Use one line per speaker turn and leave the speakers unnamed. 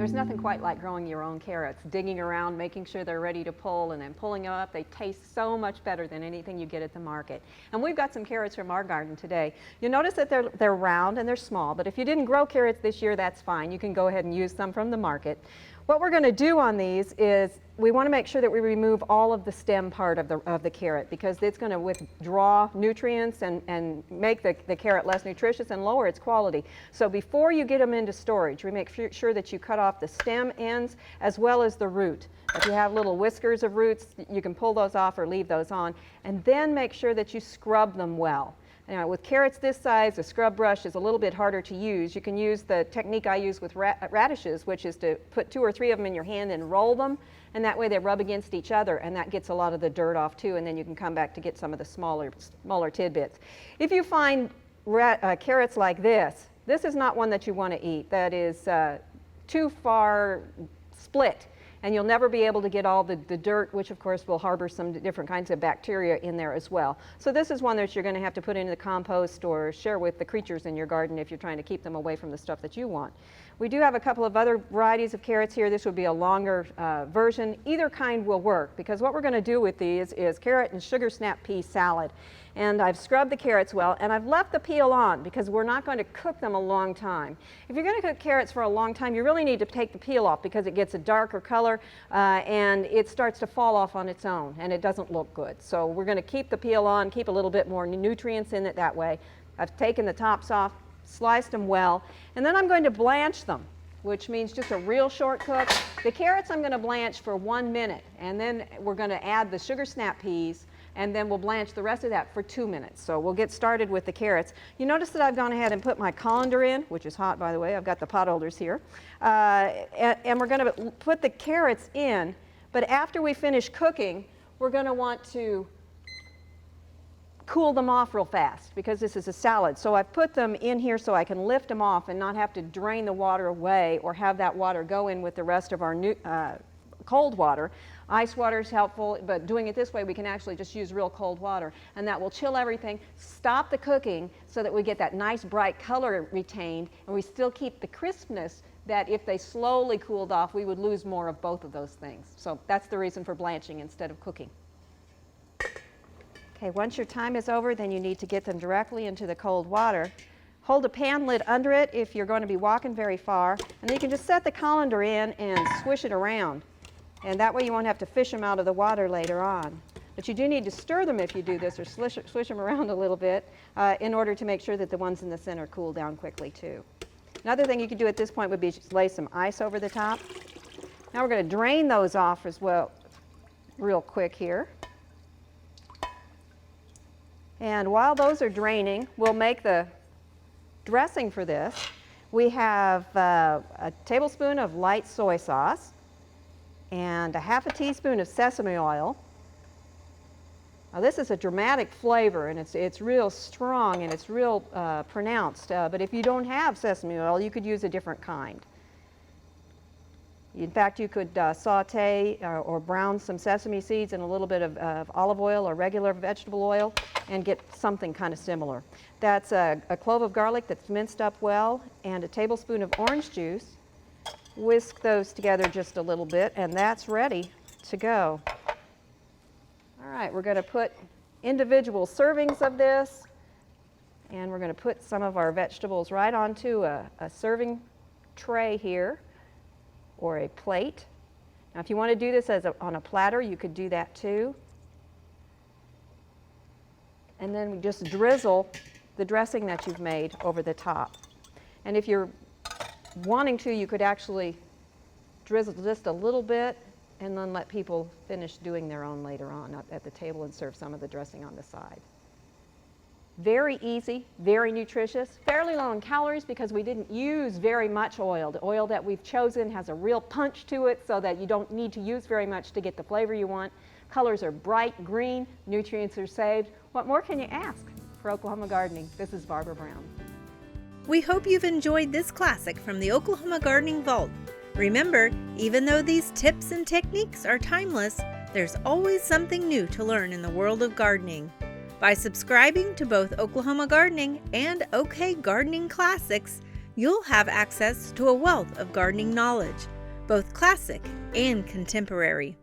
There's nothing quite like growing your own carrots, digging around, making sure they're ready to pull, and then pulling them up. They taste so much better than anything you get at the market. And we've got some carrots from our garden today. You'll notice that they're round and they're small, but if you didn't grow carrots this year, that's fine. You can go ahead and use some from the market. What we're going to do on these is we want to make sure that we remove all of the stem part of the carrot, because it's going to withdraw nutrients and make the carrot less nutritious and lower its quality. So before you get them into storage, we make sure that you cut off the stem ends as well as the root. If you have little whiskers of roots, you can pull those off or leave those on, and then make sure that you scrub them well. Now, with carrots this size, a scrub brush is a little bit harder to use. You can use the technique I use with radishes, which is to put 2 or 3 of them in your hand and roll them, and that way they rub against each other, and that gets a lot of the dirt off too, and then you can come back to get some of the smaller tidbits. If you find carrots like this is not one that you want to eat. That is too far split, and you'll never be able to get all the dirt, which of course will harbor some different kinds of bacteria in there as well. So this is one that you're going to have to put into the compost or share with the creatures in your garden if you're trying to keep them away from the stuff that you want. We do have a couple of other varieties of carrots here. This would be a longer version. Either kind will work, because what we're going to do with these is carrot and sugar snap pea salad. And I've scrubbed the carrots well, and I've left the peel on because we're not going to cook them a long time. If you're going to cook carrots for a long time, you really need to take the peel off, because it gets a darker color and it starts to fall off on its own, and it doesn't look good. So we're going to keep the peel on, keep a little bit more nutrients in it that way. I've taken the tops off, sliced them well, and then I'm going to blanch them, which means just a real short cook. The carrots I'm going to blanch for 1 minute, and then we're going to add the sugar snap peas, and then we'll blanch the rest of that for 2 minutes. So we'll get started with the carrots. You notice that I've gone ahead and put my colander in, which is hot, by the way. I've got the pot holders here. And we're going to put the carrots in, but after we finish cooking, we're going to want to cool them off real fast, because this is a salad. So I've put them in here so I can lift them off and not have to drain the water away or have that water go in with the rest of our cold water. Ice water is helpful, but doing it this way, we can actually just use real cold water, and that will chill everything, stop the cooking so that we get that nice bright color retained, and we still keep the crispness that if they slowly cooled off, we would lose more of both of those things. So that's the reason for blanching instead of cooking. Okay, once your time is over, then you need to get them directly into the cold water. Hold a pan lid under it if you're going to be walking very far, and then you can just set the colander in and swish it around. And that way you won't have to fish them out of the water later on. But you do need to stir them if you do this, or swish them around a little bit in order to make sure that the ones in the center cool down quickly too. Another thing you could do at this point would be just lay some ice over the top. Now we're going to drain those off as well real quick here. And while those are draining, we'll make the dressing for this. We have a tablespoon of light soy sauce and a half a teaspoon of sesame oil. Now this is a dramatic flavor, and it's real strong and it's real pronounced, but if you don't have sesame oil, you could use a different kind. In fact, you could saute or brown some sesame seeds in a little bit of olive oil or regular vegetable oil and get something kind of similar. That's a clove of garlic that's minced up well, and a tablespoon of orange juice. Whisk those together just a little bit, and that's ready to go. All right, we're going to put individual servings of this, and we're going to put some of our vegetables right onto a serving tray here, or a plate. Now if you want to do this on a platter, you could do that too. And then we just drizzle the dressing that you've made over the top. And if you're wanting to, you could actually drizzle just a little bit and then let people finish doing their own later on at the table and serve some of the dressing on the side. Very easy, very nutritious, fairly low in calories because we didn't use very much oil. The oil that we've chosen has a real punch to it so that you don't need to use very much to get the flavor you want. Colors are bright green, nutrients are saved. What more can you ask? For Oklahoma Gardening, this is Barbara Brown.
We hope you've enjoyed this classic from the Oklahoma Gardening Vault. Remember, even though these tips and techniques are timeless, there's always something new to learn in the world of gardening. By subscribing to both Oklahoma Gardening and OK Gardening Classics, you'll have access to a wealth of gardening knowledge, both classic and contemporary.